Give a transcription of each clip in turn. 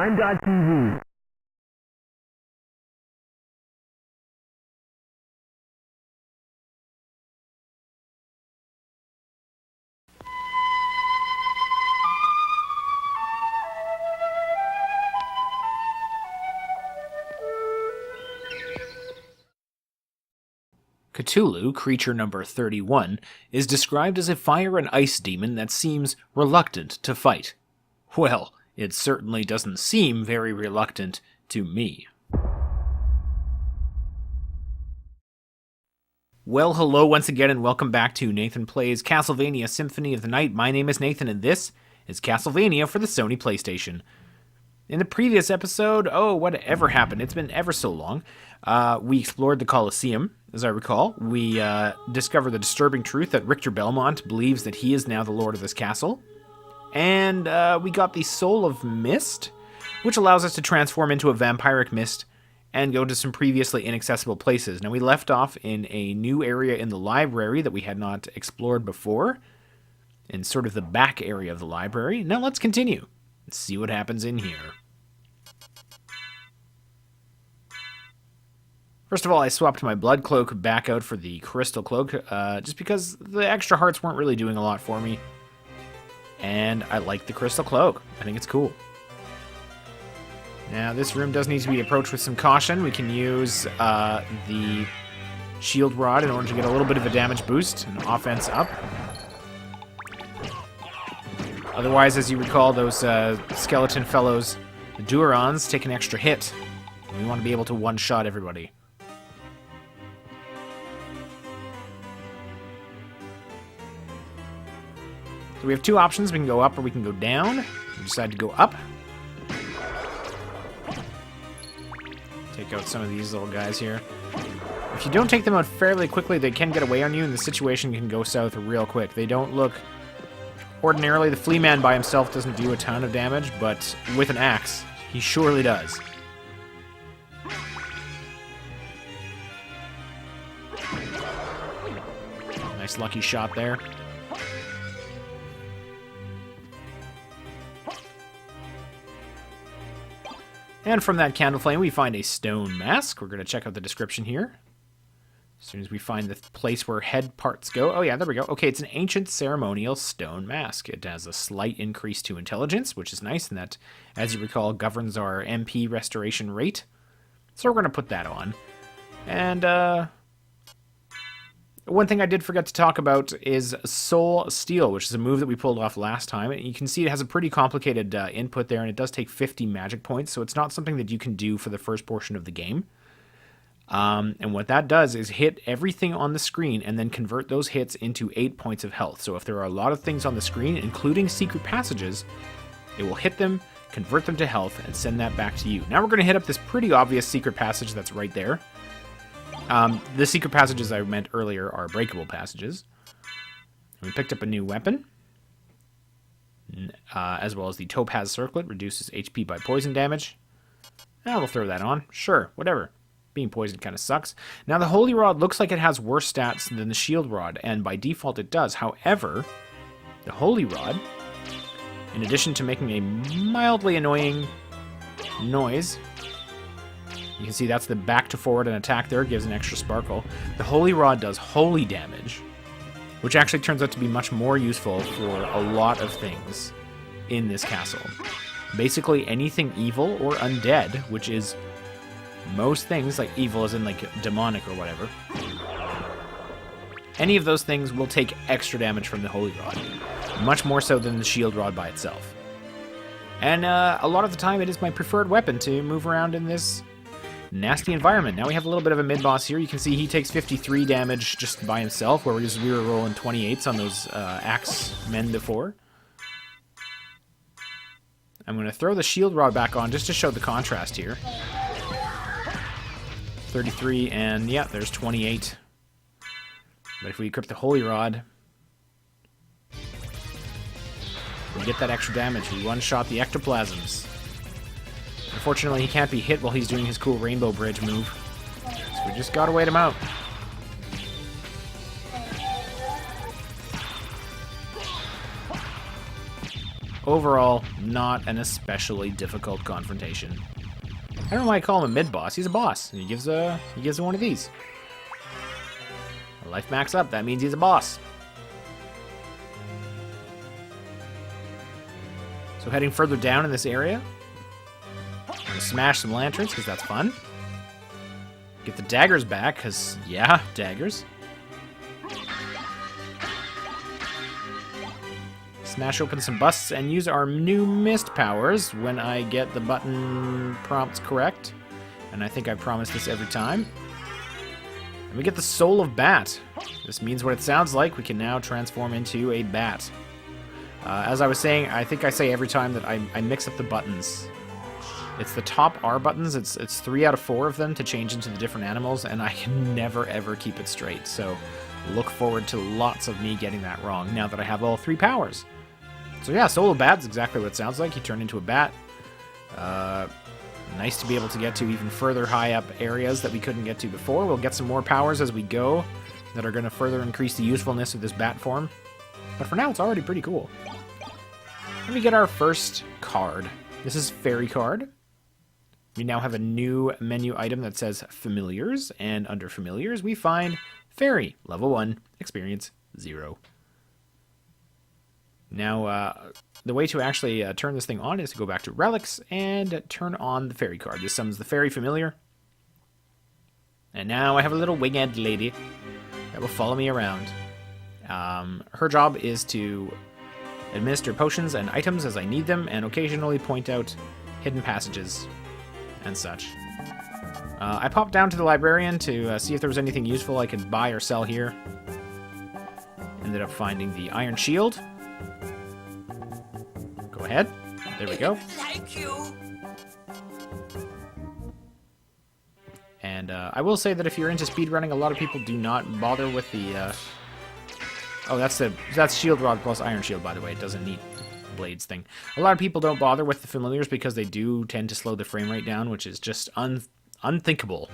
Time.tv. Cthulhu, creature number 31, is described as a fire and ice demon that seems reluctant to fight. Well, it certainly doesn't seem very reluctant to me. Well, hello once again and welcome back to Nathan Plays Castlevania Symphony of the Night. My name is Nathan and this is Castlevania for the Sony PlayStation. In the previous episode, whatever happened, it's been ever so long, we explored the Colosseum, as I recall. We discovered the disturbing truth that Richter Belmont believes that he is now the lord of this castle. And we got the Soul of Mist, which allows us to transform into a vampiric mist and go to some previously inaccessible places. Now, we left off in a new area in the library that we had not explored before, in sort of the back area of the library. Now, let's continue. Let's see what happens in here. First of all, I swapped my blood cloak back out for the crystal cloak, just because the extra hearts weren't really doing a lot for me. And I like the crystal cloak. I think it's cool. Now, this room does need to be approached with some caution. We can use the shield rod in order to get a little bit of a damage boost and offense up. Otherwise, as you recall, those skeleton fellows, the Durons, take an extra hit. We want to be able to one-shot everybody. So we have two options. We can go up or we can go down. We decide to go up. Take out some of these little guys here. If you don't take them out fairly quickly, they can get away on you, and the situation can go south real quick. They don't look... Ordinarily, the Flea Man by himself doesn't do a ton of damage, but with an axe, he surely does. Nice lucky shot there. And from that candle flame, we find a stone mask. We're going to check out the description here. As soon as we find the place where head parts go. Oh yeah, there we go. Okay, it's an ancient ceremonial stone mask. It has a slight increase to intelligence, which is nice, and that, as you recall, governs our MP restoration rate. So we're going to put that on. And one thing I did forget to talk about is Soul Steal, which is a move that we pulled off last time. And you can see it has a pretty complicated input there, and it does take 50 magic points, so it's not something that you can do for the first portion of the game. And what that does is hit everything on the screen and then convert those hits into 8 points of health. So if there are a lot of things on the screen, including secret passages, it will hit them, convert them to health, and send that back to you. Now we're going to hit up this pretty obvious secret passage that's right there. The secret passages I meant earlier are breakable passages. We picked up a new weapon, as well as the Topaz Circlet, reduces HP by poison damage. We'll throw that on. Sure, whatever. Being poisoned kind of sucks. Now, the Holy Rod looks like it has worse stats than the Shield Rod, and by default it does. However, the Holy Rod, in addition to making a mildly annoying noise, you can see that's the back to forward and attack there, gives an extra sparkle. The Holy Rod does holy damage, which actually turns out to be much more useful for a lot of things in this castle. Basically anything evil or undead, which is most things, like evil as in like demonic or whatever. Any of those things will take extra damage from the Holy Rod, much more so than the Shield Rod by itself. And a lot of the time it is my preferred weapon to move around in this nasty environment. Now we have a little bit of a mid-boss here. You can see he takes 53 damage just by himself, whereas we were rolling 28s on those axe men before. I'm going to throw the Shield Rod back on just to show the contrast here. 33, and yeah, there's 28. But if we equip the Holy Rod, we get that extra damage. We one-shot the ectoplasms. Unfortunately, he can't be hit while he's doing his cool Rainbow Bridge move. So we just gotta wait him out. overall, not an especially difficult confrontation. I don't know why I call him a mid-boss. He's a boss. And he gives one of these. Life max up. That means he's a boss. So heading further down in this area. I'm gonna smash some lanterns, because that's fun. Get the daggers back, because, yeah, daggers. Smash open some busts and use our new mist powers when I get the button prompts correct. And I think I promise this every time. And we get the Soul of Bat. This means what it sounds like. We can now transform into a bat. As I was saying, I think I say every time that I mix up the buttons. It's the top R buttons. It's 3 out of 4 of them to change into the different animals, and I can never, ever keep it straight. So look forward to lots of me getting that wrong now that I have all 3 powers. So yeah, Soul of Bat's exactly what it sounds like. You turn into a bat. Nice to be able to get to even further high up areas that we couldn't get to before. We'll get some more powers as we go that are going to further increase the usefulness of this bat form. But for now, it's already pretty cool. And we get our first card. This is Fairy Card. We now have a new menu item that says Familiars, and under Familiars we find Fairy, level 1, experience 0. Now, the way to actually turn this thing on is to go back to Relics and turn on the Fairy card. This summons the Fairy Familiar. And now I have a little winged lady that will follow me around. Her job is to administer potions and items as I need them, and occasionally point out hidden passages and such. I popped down to the librarian to see if there was anything useful I could buy or sell here. Ended up finding the Iron Shield. Go ahead. There we go. Thank you. And I will say that if you're into speedrunning, a lot of people do not bother with the... Oh, that's Shield Rod plus Iron Shield, by the way. It doesn't need blades thing. A lot of people don't bother with the familiars because they do tend to slow the frame rate down, which is just unthinkable.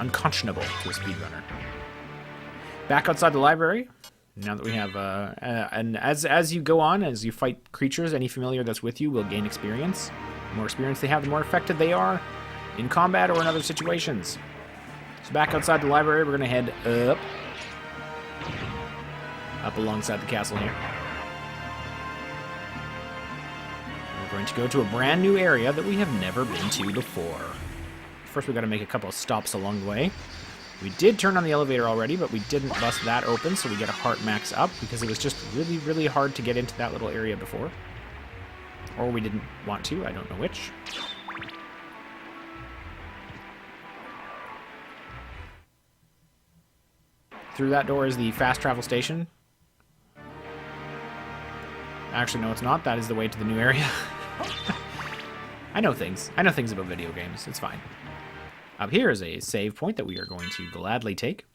Unconscionable to a speedrunner. Back outside the library. Now that we have, and as you go on, as you fight creatures, any familiar that's with you will gain experience. The more experience they have, the more effective they are in combat or in other situations. So back outside the library, we're going to head up alongside the castle here. We're going to go to a brand new area that we have never been to before. First, we've got to make a couple of stops along the way. We did turn on the elevator already, but we didn't bust that open, so we get a heart max up, because it was just really, really hard to get into that little area before. Or we didn't want to, I don't know which. Through that door is the fast travel station. Actually, no, it's not. That is the way to the new area. I know things. I know things about video games. It's fine. Up here is a save point that we are going to gladly take.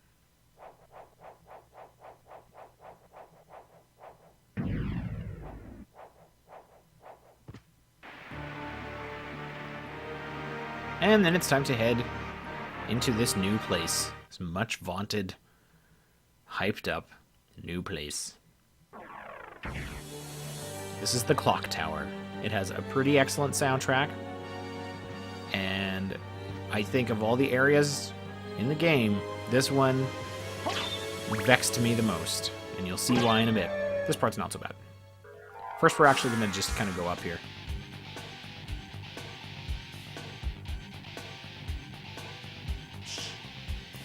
And then it's time to head into this new place. This much vaunted, hyped up new place. This is the Clock Tower. It has a pretty excellent soundtrack. And I think of all the areas in the game, this one vexed me the most. And you'll see why in a bit. This part's not so bad. First, we're actually going to just kind of go up here.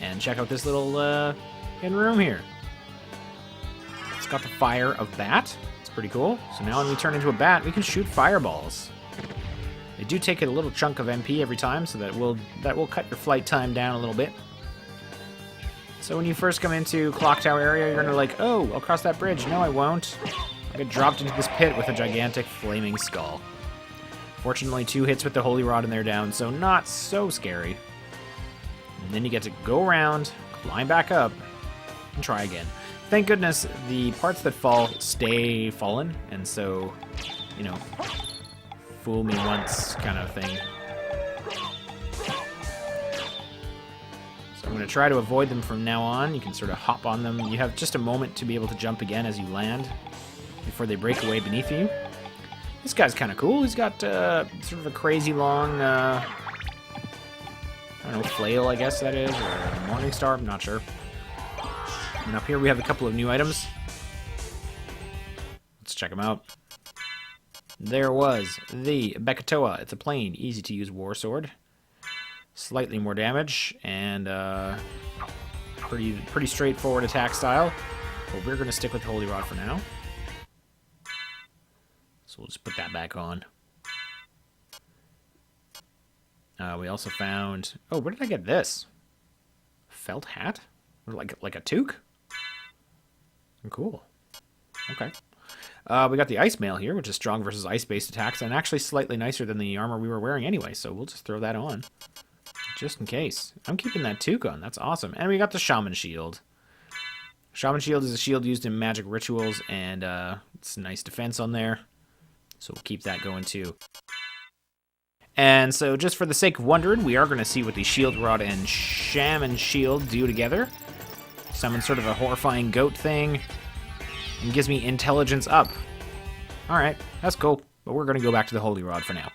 And check out this little hidden room here. It's got the Fire of Bat. It's pretty cool. So now when we turn into a bat, we can shoot fireballs. They do take a little chunk of MP every time, so that will cut your flight time down a little bit. So when you first come into Clock Tower area, you're gonna like, oh, I'll cross that bridge. No, I won't. I get dropped into this pit with a gigantic flaming skull. Fortunately, 2 hits with the Holy Rod and they're down, so not so scary. And then you get to go around, climb back up, and try again. Thank goodness the parts that fall stay fallen, and so, you know, fool me once kind of thing. So I'm going to try to avoid them from now on. You can sort of hop on them. You have just a moment to be able to jump again as you land before they break away beneath you. This guy's kind of cool. He's got sort of a crazy long, I don't know, flail, I guess that is, or a morning star, I'm not sure. And up here we have a couple of new items. Let's check them out. There was the Bekatoa. It's a plain, easy-to-use war sword. Slightly more damage, and pretty straightforward attack style. But we're going to stick with the Holy Rod for now. So we'll just put that back on. We also found... Oh, where did I get this? Felt hat? Like a toque? Cool. Okay. We got the ice mail here, which is strong versus ice-based attacks, and actually slightly nicer than the armor we were wearing anyway, so we'll just throw that on. Just in case. I'm keeping that toque on. That's awesome. And we got the Shaman Shield. Shaman Shield is a shield used in magic rituals, and it's a nice defense on there. So we'll keep that going too. And so just for the sake of wondering, we are going to see what the Shield Rod and Shaman Shield do together. Summon sort of a horrifying goat thing. And gives me intelligence up. Alright, that's cool. But we're going to go back to the Holy Rod for now.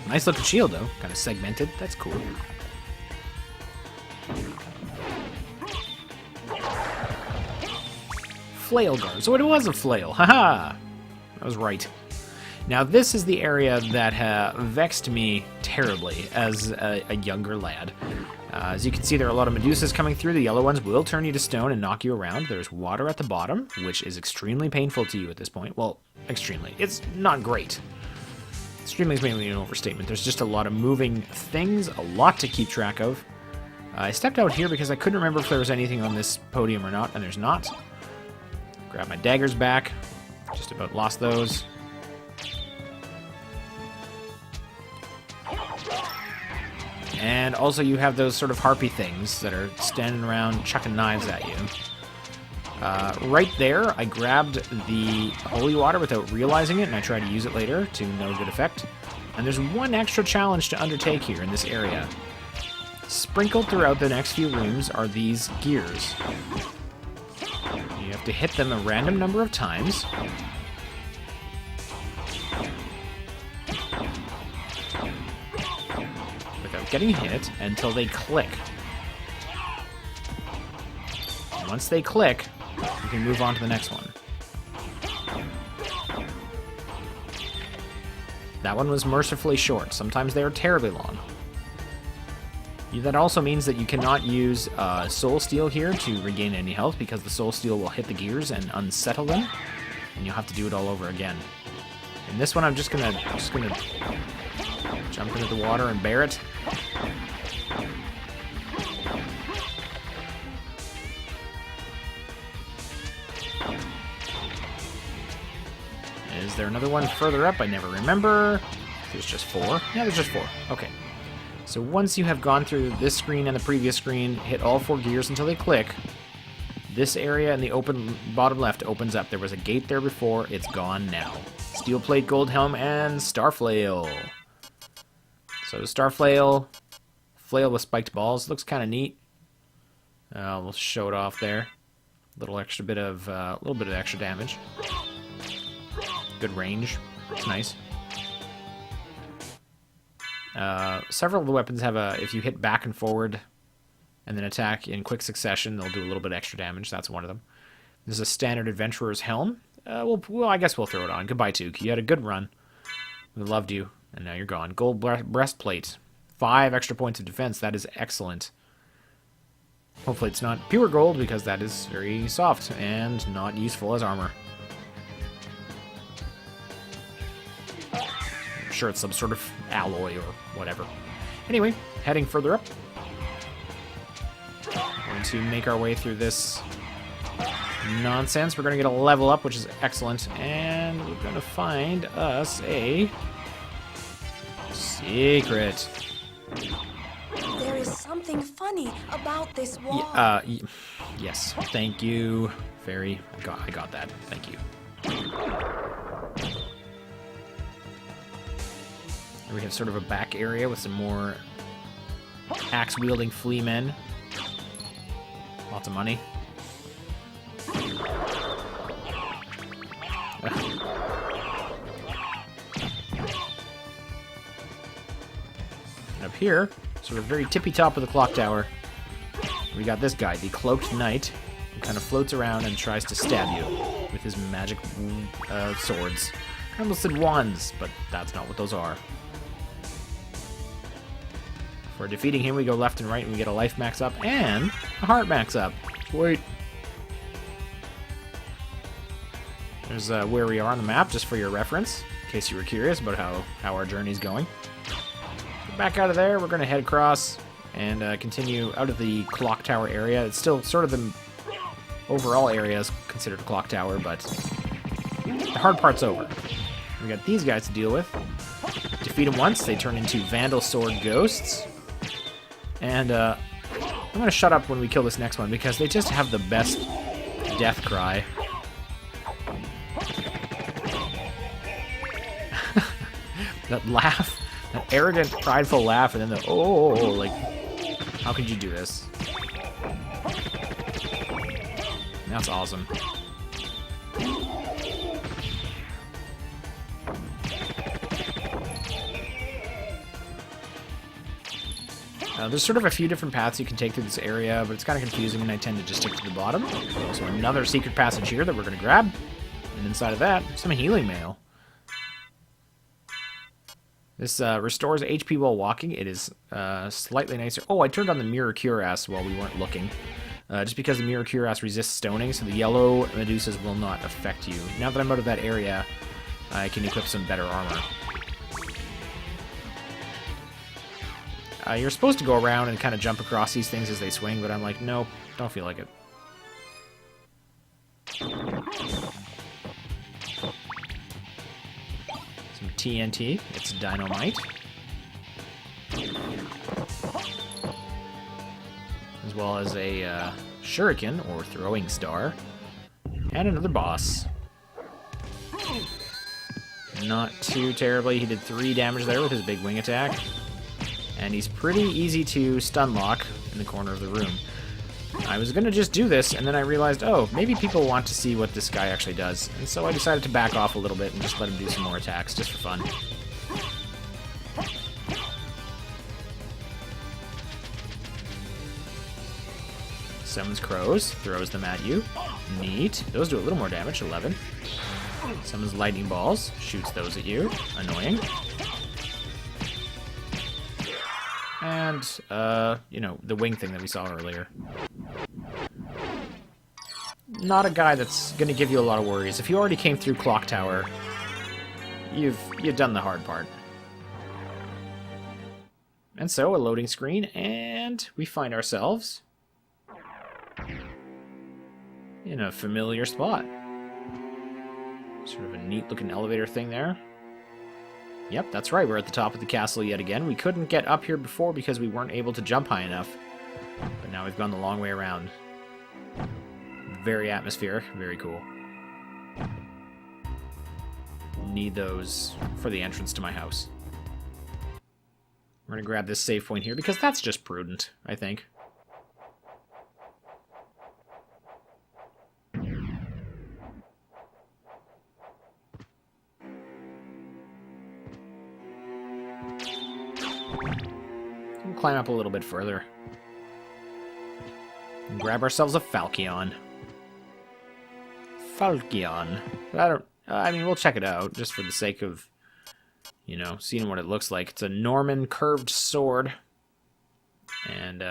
Nice looking shield though. Kind of segmented. That's cool. Flail guard. So it was a flail. Haha! I was right. Now this is the area that vexed me terribly as a younger lad. As you can see, there are a lot of Medusas coming through. The yellow ones will turn you to stone and knock you around. There's water at the bottom, which is extremely painful to you at this point. Well, extremely. It's not great. Extremely is mainly an overstatement. There's just a lot of moving things, a lot to keep track of. I stepped out here because I couldn't remember if there was anything on this podium or not, and there's not. Grab my daggers back. Just about lost those. And also you have those sort of harpy things that are standing around chucking knives at you. Right there, I grabbed the holy water without realizing it, and I tried to use it later to no good effect. And there's one extra challenge to undertake here in this area. Sprinkled throughout the next few rooms are these gears. You have to hit them a random number of times. Without getting hit until they click. And once they click, you can move on to the next one. That one was mercifully short. Sometimes they are terribly long. That also means that you cannot use Soul Steel here to regain any health, because the Soul Steel will hit the gears and unsettle them, and you'll have to do it all over again. In this one, I'm just gonna jump into the water and bear it. Is there another one further up? I never remember. There's just 4. Yeah, there's just 4. Okay. So once you have gone through this screen and the previous screen, hit all 4 gears until they click. This area in the open bottom left opens up. There was a gate there before. It's gone now. Steel plate, gold helm, and Starflail. So Starflail, flail with spiked balls. Looks kind of neat. We'll show it off there. Little bit of extra damage. Good range. It's nice. Several of the weapons have if you hit back and forward and then attack in quick succession, they'll do a little bit extra damage. That's one of them. This is a standard adventurer's helm. Well, I guess we'll throw it on. Goodbye, Tuke. You had a good run. We loved you, and now you're gone. Gold breastplate. 5 extra points of defense. That is excellent. Hopefully it's not pure gold, because that is very soft and not useful as armor. I'm sure it's some sort of alloy or whatever. Anyway, heading further up. We're going to make our way through this nonsense. We're going to get a level up, which is excellent. And we're going to find us a secret. There is something funny about this wall. Yes. Thank you, Fairy. I got that. Thank you. Here we have sort of a back area with some more axe-wielding flea men. Lots of money. And up here, sort of very tippy top of the clock tower, we got this guy, the Cloaked Knight, who kind of floats around and tries to stab you with his magic swords. I almost said wands, but that's not what those are. For defeating him, we go left and right, and we get a life max up and a heart max up. Sweet. There's where we are on the map, just for your reference, in case you were curious about how our journey's going. Get back out of there, we're going to head across and continue out of the clock tower area. It's still sort of the overall area is considered a clock tower, but the hard part's over. We got these guys to deal with. Defeat them once, they turn into Vandal Sword Ghosts. And I'm going to shut up when we kill this next one, because they just have the best death cry. That laugh, that arrogant, prideful laugh, and then the like, how could you do this? That's awesome. There's sort of a few different paths you can take through this area, but it's kind of confusing, and I tend to just stick to the bottom. So another secret passage here that we're going to grab. And inside of that, some healing mail. This restores HP while walking. It is slightly nicer. Oh, I turned on the Mirror Cuirass while we weren't looking. Just because the Mirror Cuirass resists stoning, so the yellow Medusas will not affect you. Now that I'm out of that area, I can equip some better armor. You're supposed to go around and kind of jump across these things as they swing, but I'm like, nope, don't feel like it. Some TNT. It's dynamite. As well as a shuriken, or throwing star. And another boss. Not too terribly. He did 3 damage there with his big wing attack. And he's pretty easy to stun lock in the corner of the room. I was going to just do this, and then I realized, oh, maybe people want to see what this guy actually does. And so I decided to back off a little bit and just let him do some more attacks, just for fun. Summons crows, throws them at you. Neat. Those do a little more damage, 11. Summons lightning balls, shoots those at you. Annoying. And, you know, the wing thing that we saw earlier. Not a guy that's going to give you a lot of worries. If you already came through Clock Tower, you've done the hard part. And so, a loading screen, and we find ourselves in a familiar spot. Sort of a neat-looking elevator thing there. Yep, that's right, we're at the top of the castle yet again. We couldn't get up here before because we weren't able to jump high enough. But now we've gone the long way around. Very atmospheric, very cool. Need those for the entrance to my house. We're going to grab this save point here because that's just prudent, I think. Climb up a little bit further. And grab ourselves a Falchion. I mean, we'll check it out, just for the sake of, you know, seeing what it looks like. It's a Norman curved sword. And,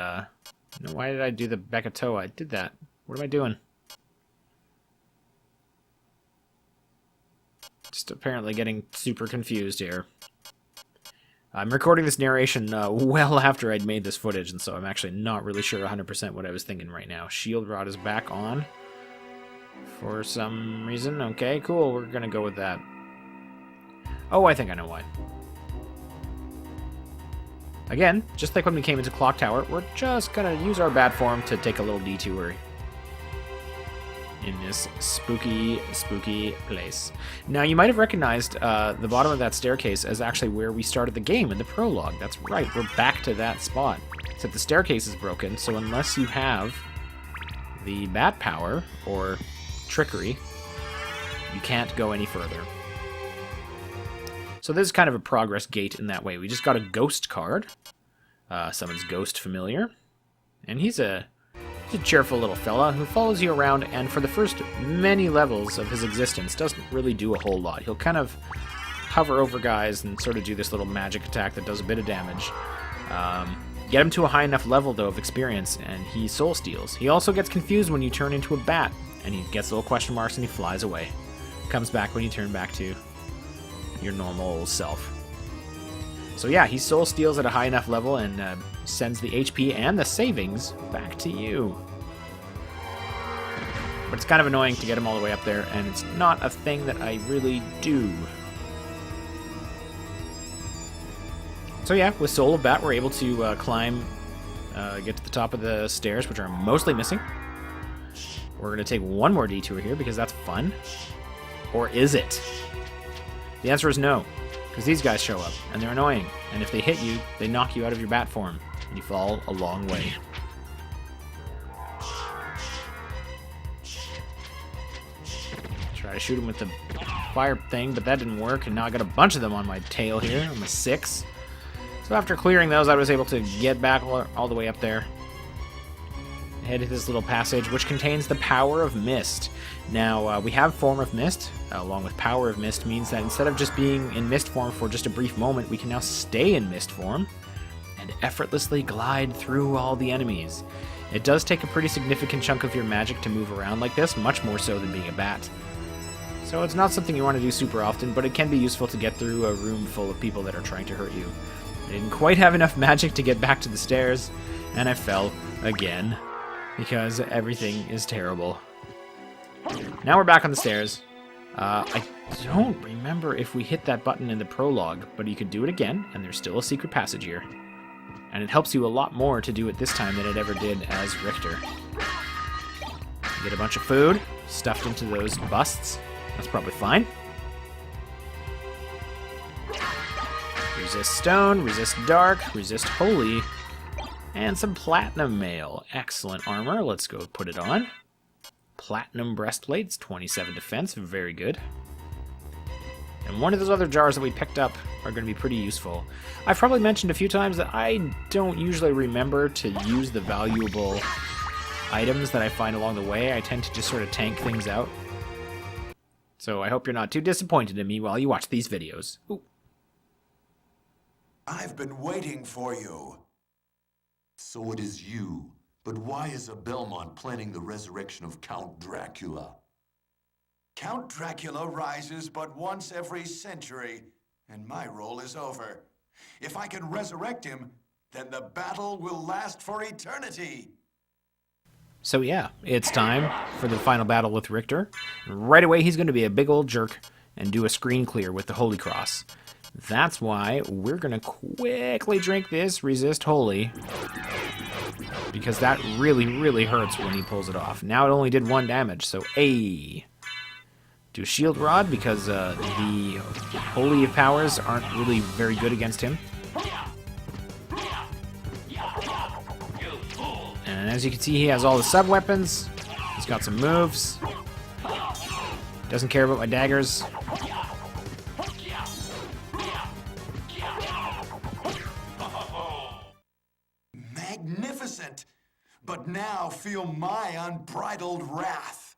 why did I do the Bekato? I did that. What am I doing? Just apparently getting super confused here. I'm recording this narration well after I'd made this footage, and so I'm actually not really sure 100% what I was thinking right now. Shield Rod is back on for some reason. Okay, cool. We're going to go with that. Oh, I think I know why. Again, just like when we came into Clock Tower, we're just going to use our bat form to take a little detour in this spooky, spooky place. Now, you might have recognized the bottom of that staircase as actually where we started the game in the prologue. That's right, we're back to that spot. Except the staircase is broken, so unless you have the bat power, or trickery, You can't go any further. So this is kind of a progress gate in that way. We just got a ghost card. Summons Ghost Familiar. And he's a cheerful little fella who follows you around, and for the first many levels of his existence doesn't really do a whole lot. He'll kind of hover over guys and sort of do this little magic attack that does a bit of damage. Get him to a high enough level, though, of experience, and he soul steals. He also gets confused when you turn into a bat, and he gets little question marks and he flies away. Comes back when you turn back to your normal self. So yeah, he soul steals at a high enough level and sends the HP and the savings back to you. But it's kind of annoying to get him all the way up there, and it's not a thing that I really do. So yeah, with Soul of Bat, we're able to climb, get to the top of the stairs, which are mostly missing. We're going to take one more detour here because that's fun. Or is it? The answer is no, because these guys show up, and they're annoying. And if they hit you, they knock you out of your bat form, and you fall a long way. Try to shoot him with the fire thing, but that didn't work, and now I got a bunch of them on my tail here, on my 6. So after clearing those, I was able to get back all the way up there. Head to this little passage, which contains the Power of Mist. Now, we have Form of Mist, along with Power of Mist, means that instead of just being in Mist form for just a brief moment, we can now stay in Mist form and effortlessly glide through all the enemies. It does take a pretty significant chunk of your magic to move around like this, much more so than being a bat. So it's not something you want to do super often, but it can be useful to get through a room full of people that are trying to hurt you. I didn't quite have enough magic to get back to the stairs, and I fell again, because everything is terrible. Now we're back on the stairs. I don't remember if we hit that button in the prologue, but you can do it again, and there's still a secret passage here. And it helps you a lot more to do it this time than it ever did as Richter. Get a bunch of food stuffed into those busts. That's probably fine. Resist stone, resist dark, resist holy, and some platinum mail. Excellent armor. Let's go put it on. Platinum breastplates, 27 defense, very good. And one of those other jars that we picked up are going to be pretty useful. I've probably mentioned a few times that I don't usually remember to use the valuable items that I find along the way. I tend to just sort of tank things out. So I hope you're not too disappointed in me while you watch these videos. Ooh. I've been waiting for you. So it is you. But why is a Belmont planning the resurrection of Count Dracula? Count Dracula rises but once every century, and my role is over. If I can resurrect him, then the battle will last for eternity. So yeah, it's time for the final battle with Richter. Right away, he's going to be a big old jerk and do a screen clear with the Holy Cross. That's why we're going to quickly drink this Resist Holy, because that really, really hurts when he pulls it off. Now it only did 1 damage, so A. Do Shield Rod, because the Holy powers aren't really very good against him. And as you can see, he has all the sub-weapons. He's got some moves. Doesn't care about my daggers. Magnificent! But now feel my unbridled wrath.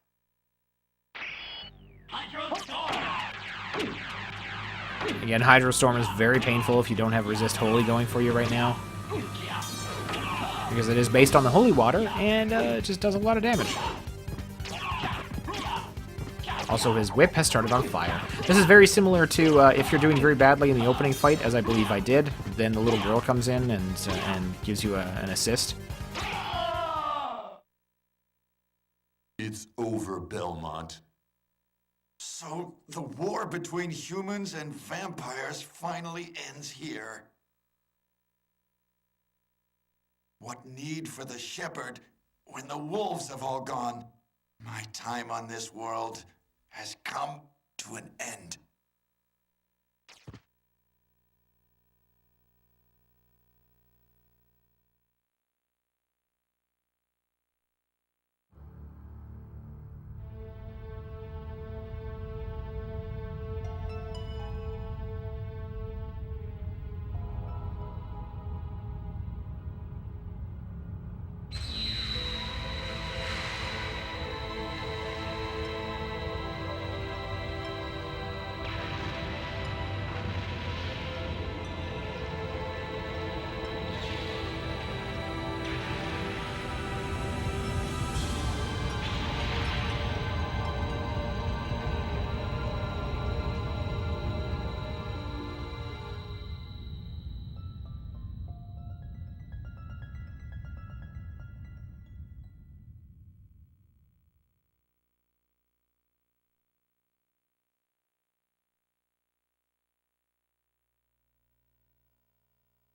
Again, Hydrostorm is very painful if you don't have Resist Holy going for you right now, because it is based on the holy water, and it just does a lot of damage. Also, his whip has started on fire. This is very similar to if you're doing very badly in the opening fight, as I believe I did, then the little girl comes in and gives you an assist. It's over, Belmont. So the war between humans and vampires finally ends here. What need for the shepherd when the wolves have all gone? My time on this world has come to an end.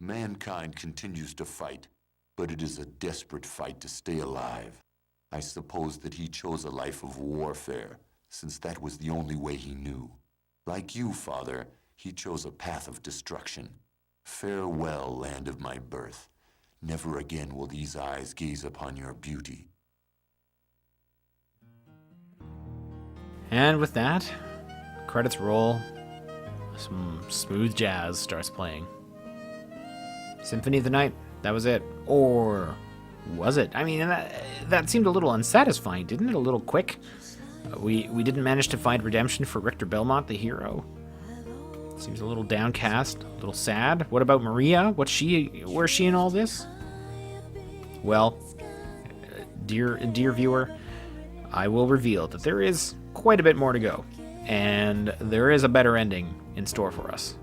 Mankind continues to fight, but it is a desperate fight to stay alive. I suppose that he chose a life of warfare, since that was the only way he knew. Like you, Father, he chose a path of destruction. Farewell, land of my birth. Never again will these eyes gaze upon your beauty. And with that, credits roll. Some smooth jazz starts playing. Symphony of the Night, that was it. Or was it? I mean, that seemed a little unsatisfying, didn't it? A little quick. We didn't manage to find redemption for Richter Belmont, the hero. Seems a little downcast, a little sad. What about Maria? Where's she in all this? Well, dear viewer, I will reveal that there is quite a bit more to go, and there is a better ending in store for us.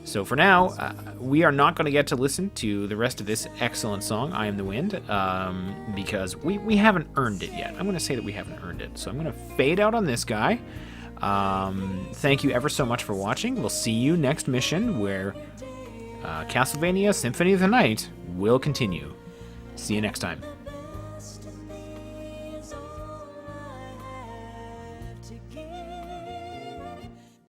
So for now, we are not going to get to listen to the rest of this excellent song, I Am the Wind, because we haven't earned it yet. I'm going to say that we haven't earned it. So I'm going to fade out on this guy. Thank you ever so much for watching. We'll see you next mission, where Castlevania Symphony of the Night will continue. See you next time. Destiny is all I have to give.